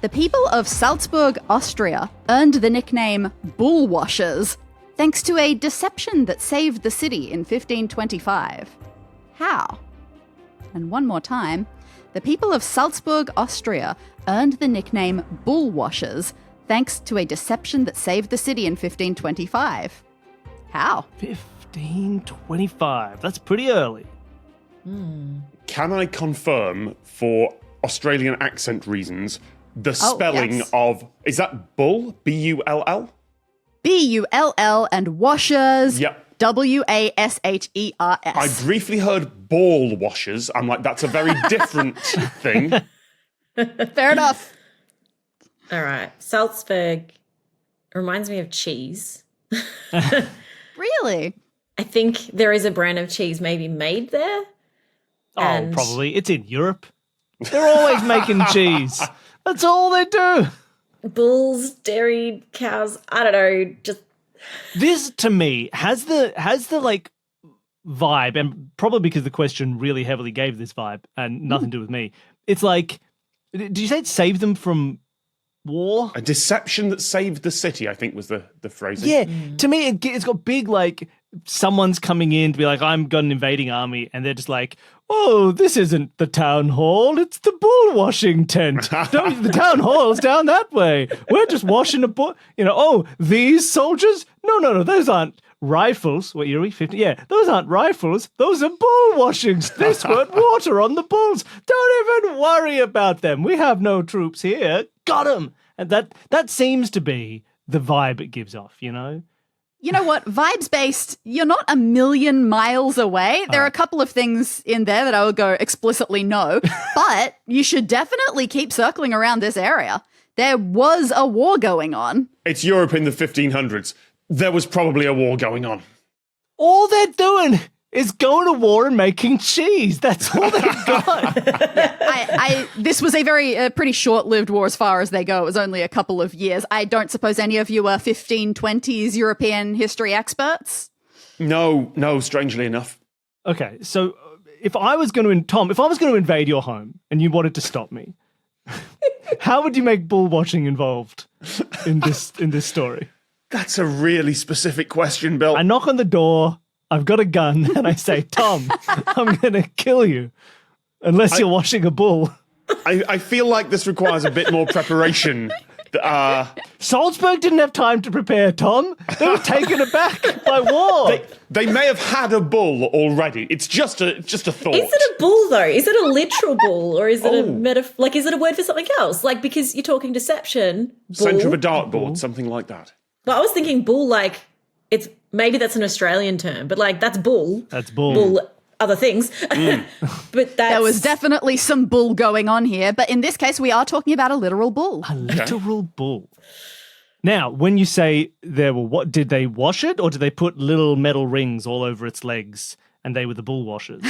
The people of Salzburg, Austria, earned the nickname bull washers thanks to a deception that saved the city in 1525. How? And one more time, the people of Salzburg, Austria, earned the nickname bull washers thanks to a deception that saved the city in 1525. How? 1525. That's pretty early. Can I confirm, for Australian accent reasons, the spelling yes. of... Is that bull? B-U-L-L? B-U-L-L and washers. Yep. W-A-S-H-E-R-S. I briefly heard ball washers. I'm like, that's a very different thing. Fair enough. All right. Salzburg reminds me of cheese. Really? I think there is a brand of cheese maybe made there. Oh, probably. It's in Europe. They're always making cheese. That's all they do. Bulls, dairy, cows, I don't know, just... This, to me, has the like vibe, and probably because the question really heavily gave this vibe and nothing to do with me. It's like, did you say it saved them from war? A deception that saved the city, I think was the phrasing. Yeah, to me, it's got big, like, someone's coming in to be like, I've got an invading army, and they're just like, oh, this isn't the town hall, it's the bull washing tent. No, the town hall's down that way. We're just washing a bull. Oh, these soldiers? No, those aren't rifles. What year are we? 50? Yeah, those aren't rifles. Those are bull washings. They squirt water on the bulls. Don't even worry about them. We have no troops here. Got them. And that seems to be the vibe it gives off, You know what? Vibes-based, you're not a million miles away. There are a couple of things in there that I will go explicitly no, but you should definitely keep circling around this area. There was a war going on. It's Europe in the 1500s. There was probably a war going on. All they're doing is going to war and making cheese. That's all they've got. This was a pretty short-lived war as far as they go. It was only a couple of years. I don't suppose any of you are 1520s European history experts? No, strangely enough. Okay, so if I was going to invade your home and you wanted to stop me, how would you make bull washing involved in this story? That's a really specific question, Bill. I knock on the door, I've got a gun, and I say, Tom, I'm going to kill you unless you're washing a bull. I feel like this requires a bit more prepreration. Salzburg didn't have time to prepare, Tom. They were taken aback by war. They may have had a bull already. It's just a thought. Is it a bull, though? Is it a literal bull, or is it is it a word for something else? Like, because you're talking deception. Bull. Centre of a dartboard, something like that. But I was thinking bull, like, maybe that's an Australian term, but, like, that's bull. That's bull. Bull, other things. But there was definitely some bull going on here, but in this case, we are talking about a literal bull. A literal bull. Now, when you say there were did they wash it, or did they put little metal rings all over its legs and they were the bull washers?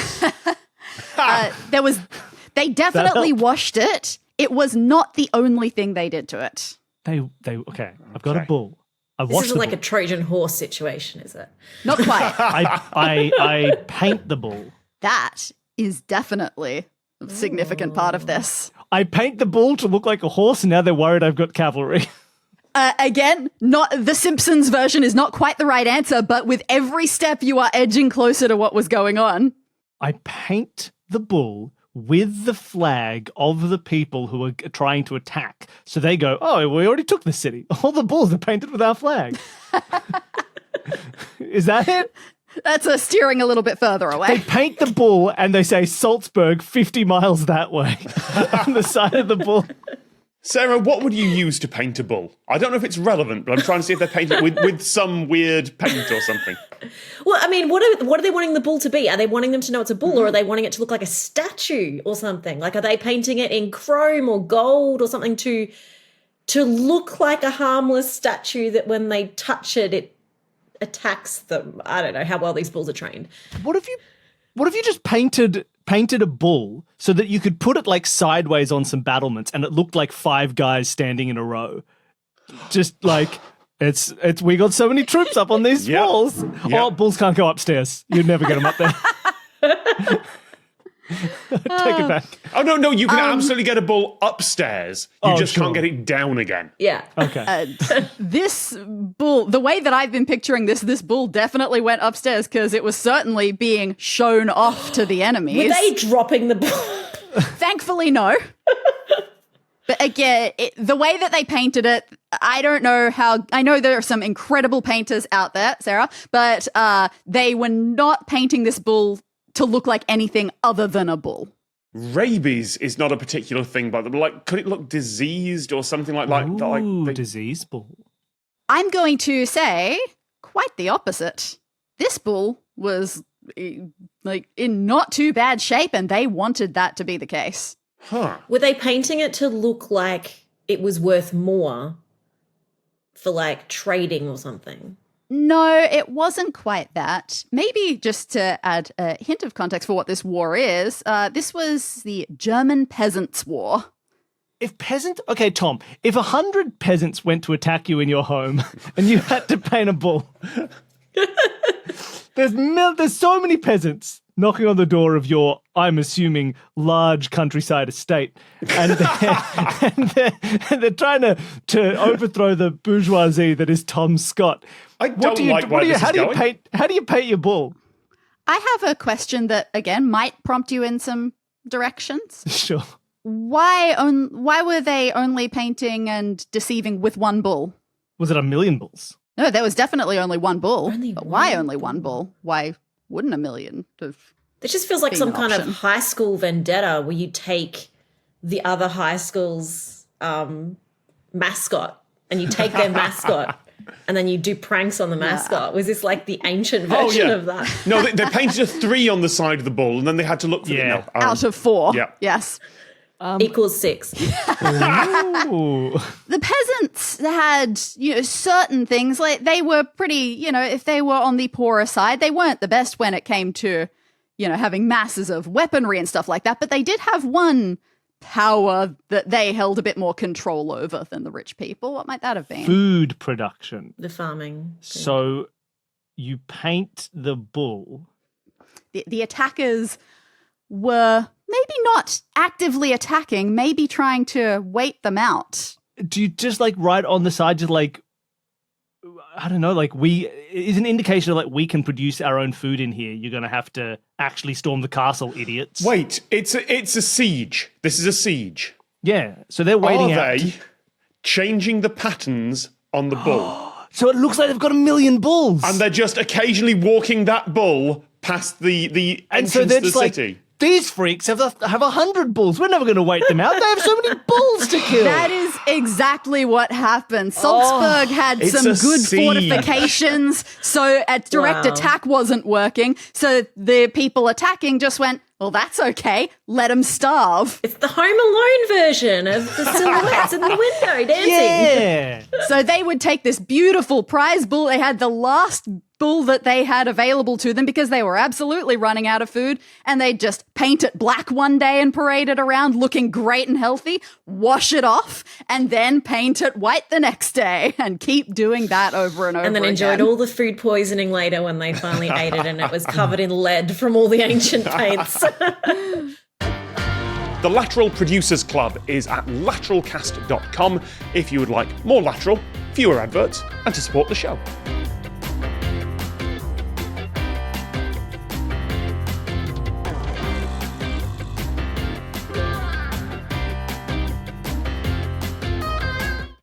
They definitely washed it. It was not the only thing they did to it. Okay. I've got a bull. This isn't like a Trojan horse situation, is it? Not quite. I paint the bull. That is definitely a significant part of this. I paint the bull to look like a horse, and now they're worried I've got cavalry. Again, not the Simpsons version is not quite the right answer, but with every step you are edging closer to what was going on. I paint the bull with the flag of the people who are trying to attack. So they go, oh, we already took the city. All the bulls are painted with our flag. Is that it? That's steering a little bit further away. They paint the bull and they say Salzburg 50 miles that way on the side of the bull. Sarah, what would you use to paint a bull? I don't know if it's relevant, but I'm trying to see if they're painted with some weird paint or something. Well, I mean, what are they wanting the bull to be? Are they wanting them to know it's a bull, or are they wanting it to look like a statue or something? Like, are they painting it in chrome or gold or something to look like a harmless statue that when they touch it, it attacks them? I don't know how well these bulls are trained. What if you just painted a bull so that you could put it like sideways on some battlements and it looked like 5 guys standing in a row? Just like it's we got so many troops up on these walls. Yep. Oh, bulls can't go upstairs. You'd never get them up there. Take it back. Oh, no, you can absolutely get a bull upstairs. You just sure. can't get it down again. Yeah. Okay. This bull, the way that I've been picturing this bull definitely went upstairs because it was certainly being shown off to the enemies. Were they dropping the bull? Thankfully, no. But again, the way that they painted it, I don't know how. I know there are some incredible painters out there, Sarah, but they were not painting this bull to look like anything other than a bull. Rabies is not a particular thing, but like, could it look diseased or something like Ooh, like disease bull. I'm going to say quite the opposite. This bull was like in not too bad shape, and they wanted that to be the case. Huh. Were they painting it to look like it was worth more for like trading or something? No, it wasn't quite that. Maybe just to add a hint of context for what this war is, this was the German Peasants' War. Okay, Tom, if 100 peasants went to attack you in your home and you had to paint a bull, there's so many peasants knocking on the door of your, I'm assuming, large countryside estate, and they're trying to overthrow the bourgeoisie that is Tom Scott. I don't like where this is going. How do you paint your bull? I have a question that, again, might prompt you in some directions. Sure. Why were they only painting and deceiving with one bull? Was it 1,000,000 bulls? No, there was definitely only one bull. Only But one why only one bull? Why wouldn't 1,000,000 have? It just feels like Being some an kind option. of high school vendetta where you take the other high school's mascot and you take their mascot and then you do pranks on the mascot. Was this like the ancient version of that? No, they painted a 3 on the side of the bull, and then they had to look for Yeah. it. No, Out of 4. yeah. Yes. Equals 6. Ooh. The peasants had, certain things, like they were pretty, if they were on the poorer side, they weren't the best when it came to, having masses of weaponry and stuff like that, but they did have one power that they held a bit more control over than the rich people. What might that have been? Food production. The farming. So you paint the bull. The attackers were maybe not actively attacking, maybe trying to wait them out. Do you just write on the side, just I don't know, is an indication of we can produce our own food in here. You're going to have to actually storm the castle, idiots. Wait, it's a siege. This is a siege. Yeah, so they're waiting Are out. they changing the patterns on the bull? So it looks like they've got 1,000,000 bulls. And they're just occasionally walking that bull past the And entrance so they're to the just city. these freaks have 100 bulls. We're never going to wait them out. They have so many bulls to kill. That is exactly what happened. Salzburg had it's some a good siege. fortifications, so a direct Wow. attack wasn't working. So the people attacking just went, well, that's okay. Let them starve. It's the Home Alone version of the silhouettes in the window dancing. Yeah. So they would take this beautiful prize bull. They had the last bull that they had available to them because they were absolutely running out of food, and they'd just paint it black one day and parade it around looking great and healthy, wash it off, and then paint it white the next day and keep doing that over and over And then enjoyed again. all the food poisoning later when they finally ate it and it was covered in lead from all the ancient paints. The Lateral Producers Club is at lateralcast.com if you would like more lateral, fewer adverts, and to support the show.